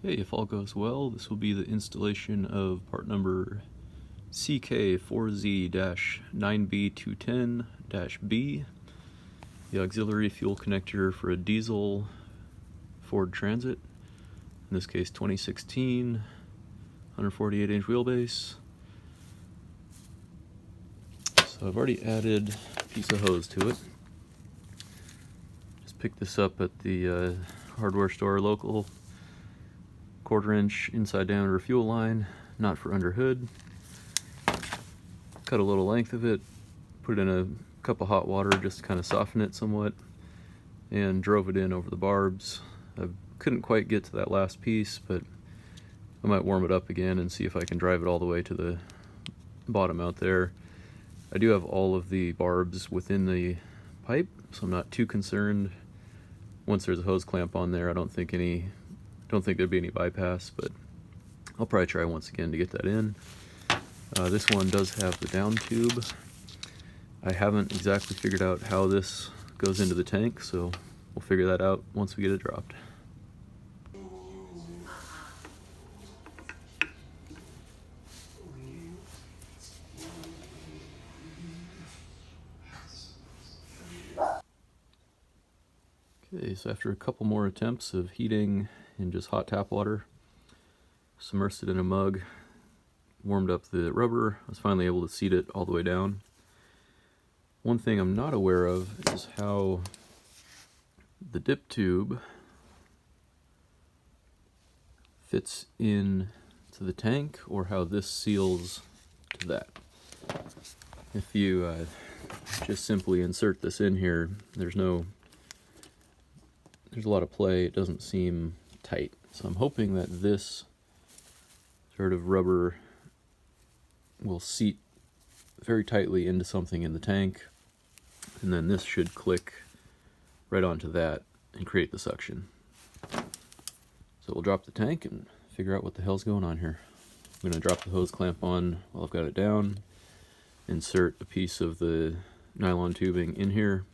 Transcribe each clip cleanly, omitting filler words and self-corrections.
Okay, if all goes well, this will be the installation of part number CK4Z-9B210-B, the auxiliary fuel connector for a diesel Ford Transit, in this case 2016, 148-inch wheelbase. So I've already added a piece of hose to it. Just picked this up at the hardware store local. 1/4 inch inside diameter fuel line, not for under hood. Cut a little length of it, put it in a cup of hot water just to kind of soften it somewhat, and drove it in over the barbs. I couldn't quite get to that last piece, but I might warm it up again and see if I can drive it all the way to the bottom out there. I do have all of the barbs within the pipe, so I'm not too concerned. Once there's a hose clamp on there, I don't think there'd be any bypass, but I'll probably try once again to get that in. This one does have the down tube. I haven't exactly figured out how this goes into the tank, so we'll figure that out once we get it dropped. Okay, so after a couple more attempts of heating in just hot tap water, submersed it in a mug, warmed up the rubber, I was finally able to seat it all the way down. One thing I'm not aware of is how the dip tube fits in to the tank, or how this seals to that. If you just simply insert this in here, there's a lot of play, it doesn't seem tight. So I'm hoping that this sort of rubber will seat very tightly into something in the tank, and then this should click right onto that and create the suction. So we'll drop the tank and figure out what the hell's going on here. I'm going to drop the hose clamp on while I've got it down, insert a piece of the nylon tubing in here,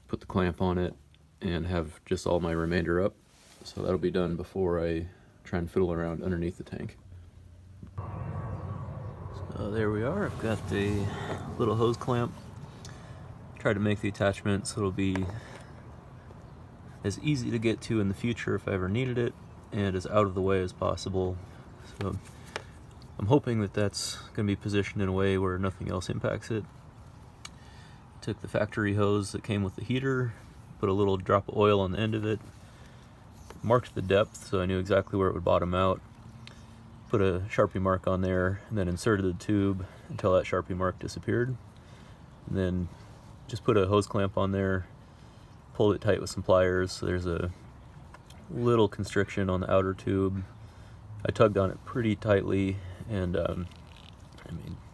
put the clamp on it, and have just all my remainder up. So that'll be done before I try and fiddle around underneath the tank. So there we are. I've got the little hose clamp. Tried to make the attachment so it'll be as easy to get to in the future if I ever needed it, and as out of the way as possible. So I'm hoping that that's going to be positioned in a way where nothing else impacts it. Took the factory hose that came with the heater, put a little drop of oil on the end of it, marked the depth so I knew exactly where it would bottom out, put a Sharpie mark on there, and then inserted the tube until that Sharpie mark disappeared. And then just put a hose clamp on there, pulled it tight with some pliers so there's a little constriction on the outer tube. I tugged on it pretty tightly, and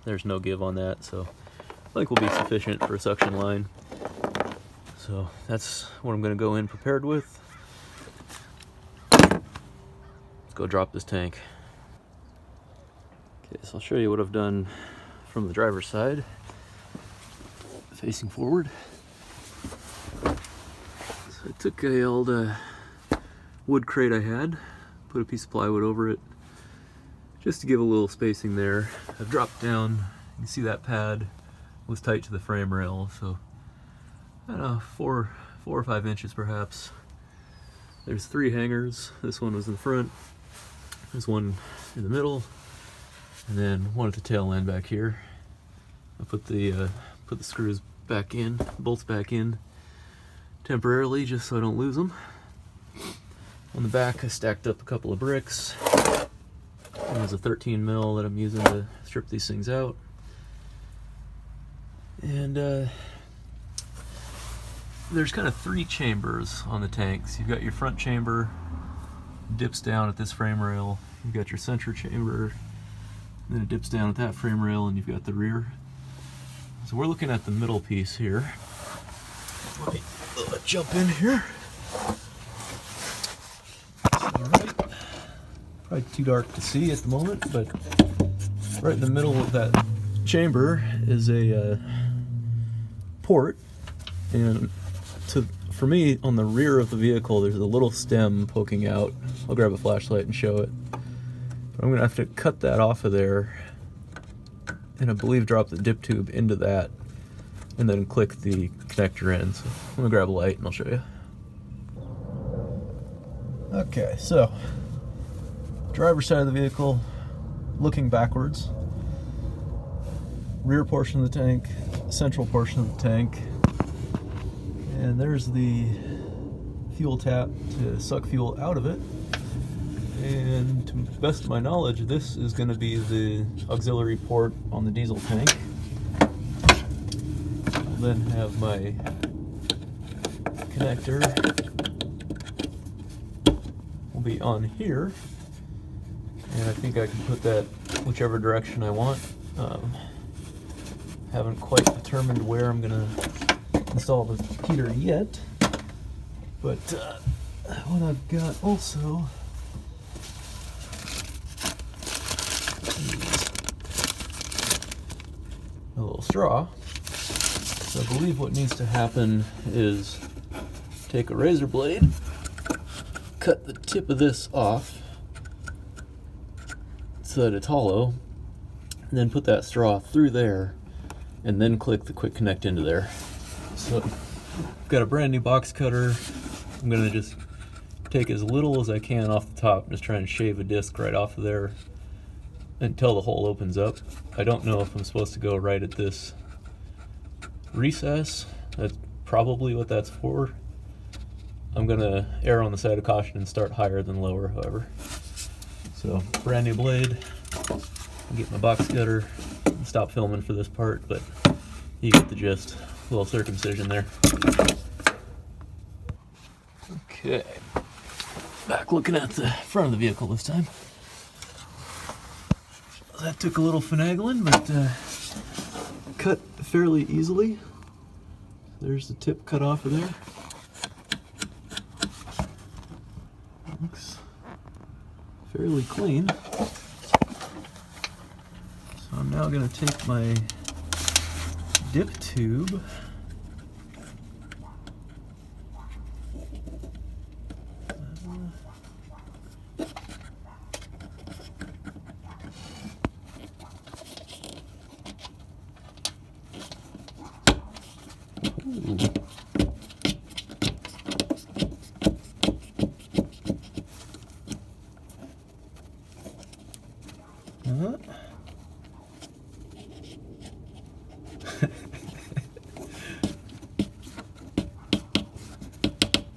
there's no give on that, so I think will be sufficient for a suction line. So that's what I'm going to go in prepared with. Let's go drop this tank. Okay, so I'll show you what I've done from the driver's side, facing forward. So I took a old wood crate I had, put a piece of plywood over it, just to give a little spacing there. I've dropped down, you can see that pad was tight to the frame rail, so I don't know, 4 or 5 inches perhaps. There's 3 hangers. This one was in the front, there's one in the middle, and then one at the tail end back here. I put the screws back in, bolts back in temporarily just so I don't lose them. On the back I stacked up a couple of bricks. There's a 13 mil that I'm using to strip these things out. And there's kind of 3 chambers on the tanks. You've got your front chamber, dips down at this frame rail. You've got your center chamber, then it dips down at that frame rail, and you've got the rear. So we're looking at the middle piece here. Let me jump in here. Alright. Probably too dark to see at the moment, but right in the middle of that chamber is a port, and for me, on the rear of the vehicle, there's a little stem poking out. I'll grab a flashlight and show it. But I'm gonna have to cut that off of there, and I believe drop the dip tube into that, and then click the connector in. So I'm gonna grab a light and I'll show you. Okay, so driver's side of the vehicle, looking backwards. Rear portion of the tank, central portion of the tank, and there's the fuel tap to suck fuel out of it. And to the best of my knowledge, this is going to be the auxiliary port on the diesel tank. I'll then have my connector will be on here, and I think I can put that whichever direction I want. Haven't quite determined where I'm going to install the heater yet, but what I've got also a little straw. So I believe what needs to happen is take a razor blade, cut the tip of this off so that it's hollow, and then put that straw through there, and then click the quick connect into there. So I've got a brand new box cutter. I'm gonna just take as little as I can off the top, just try and shave a disc right off of there until the hole opens up. I don't know if I'm supposed to go right at this recess. That's probably what that's for. I'm gonna err on the side of caution and start higher than lower, however. So, brand new blade. I'll get my box cutter and stop filming for this part, but you get the gist. A little circumcision there. Okay. Back looking at the front of the vehicle this time. That took a little finagling, but cut fairly easily. There's the tip cut off of there. Looks fairly clean. So I'm now going to take my dip tube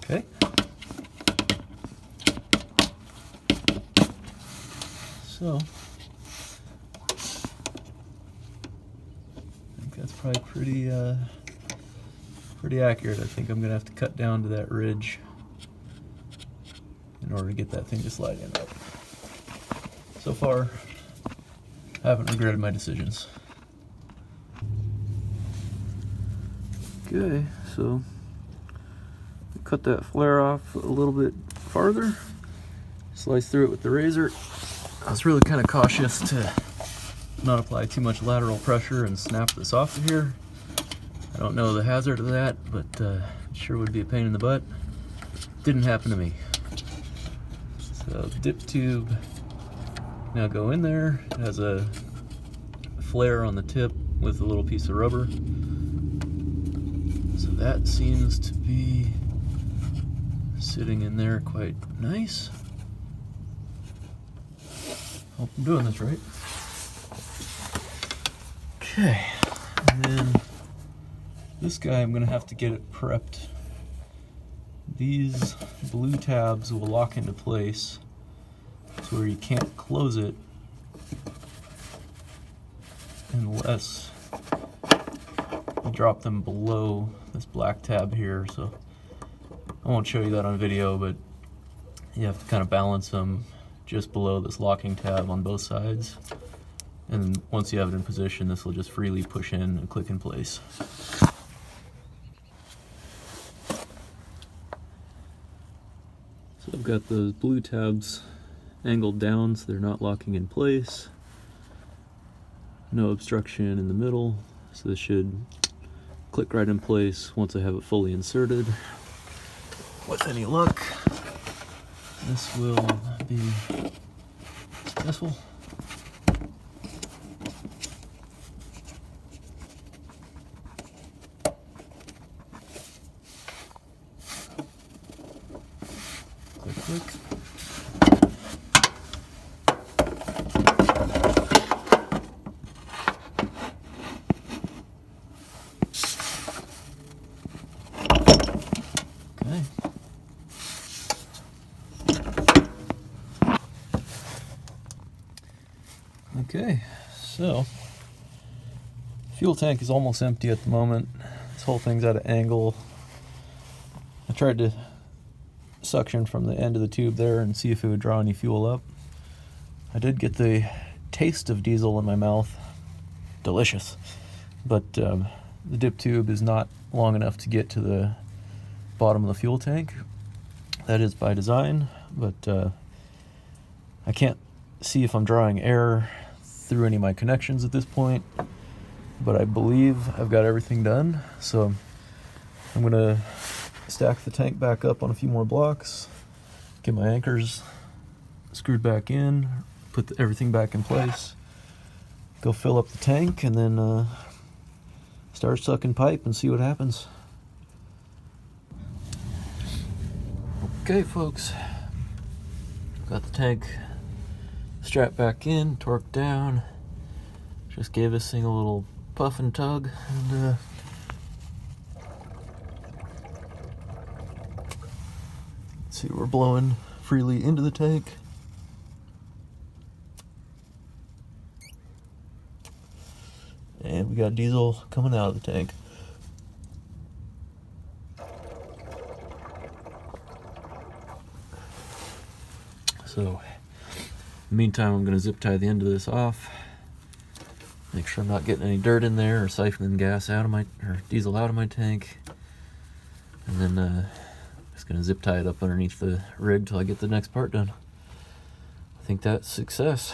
okay. So, I think that's probably pretty accurate. I think I'm gonna have to cut down to that ridge in order to get that thing to slide in up. So far, I haven't regretted my decisions. Okay, so cut that flare off a little bit farther, slice through it with the razor. I was really kind of cautious to not apply too much lateral pressure and snap this off of here. I don't know the hazard of that, but it sure would be a pain in the butt. Didn't happen to me. So dip tube now go in there. It has a flare on the tip with a little piece of rubber. So that seems to be sitting in there quite nice. Hope I'm doing this right. Okay, and then this guy, I'm gonna have to get it prepped. These blue tabs will lock into place to where you can't close it unless you drop them below this black tab here. So I won't show you that on video, but you have to kind of balance them just below this locking tab on both sides. And once you have it in position, this will just freely push in and click in place. So I've got those blue tabs angled down so they're not locking in place. No obstruction in the middle, so this should click right in place once I have it fully inserted. with any luck, this will be successful. Click. Okay. Okay, so fuel tank is almost empty at the moment. This whole thing's at an angle. I tried to suction from the end of the tube there and see if it would draw any fuel up. I did get the taste of diesel in my mouth. Delicious. But the dip tube is not long enough to get to the bottom of the fuel tank. That is by design, but I can't see if I'm drawing air through any of my connections at this point, but I believe I've got everything done. So I'm gonna stack the tank back up on a few more blocks, get my anchors screwed back in, put everything back in place, go fill up the tank, and then start sucking pipe and see what happens. Okay folks, got the tank strapped back in, torqued down, just gave this thing a little puff and tug, and see, we're blowing freely into the tank. And we got diesel coming out of the tank. So, in the meantime, I'm going to zip tie the end of this off. Make sure I'm not getting any dirt in there or siphoning gas out of or diesel out of my tank. And then just going to zip tie it up underneath the rig till I get the next part done. I think that's success.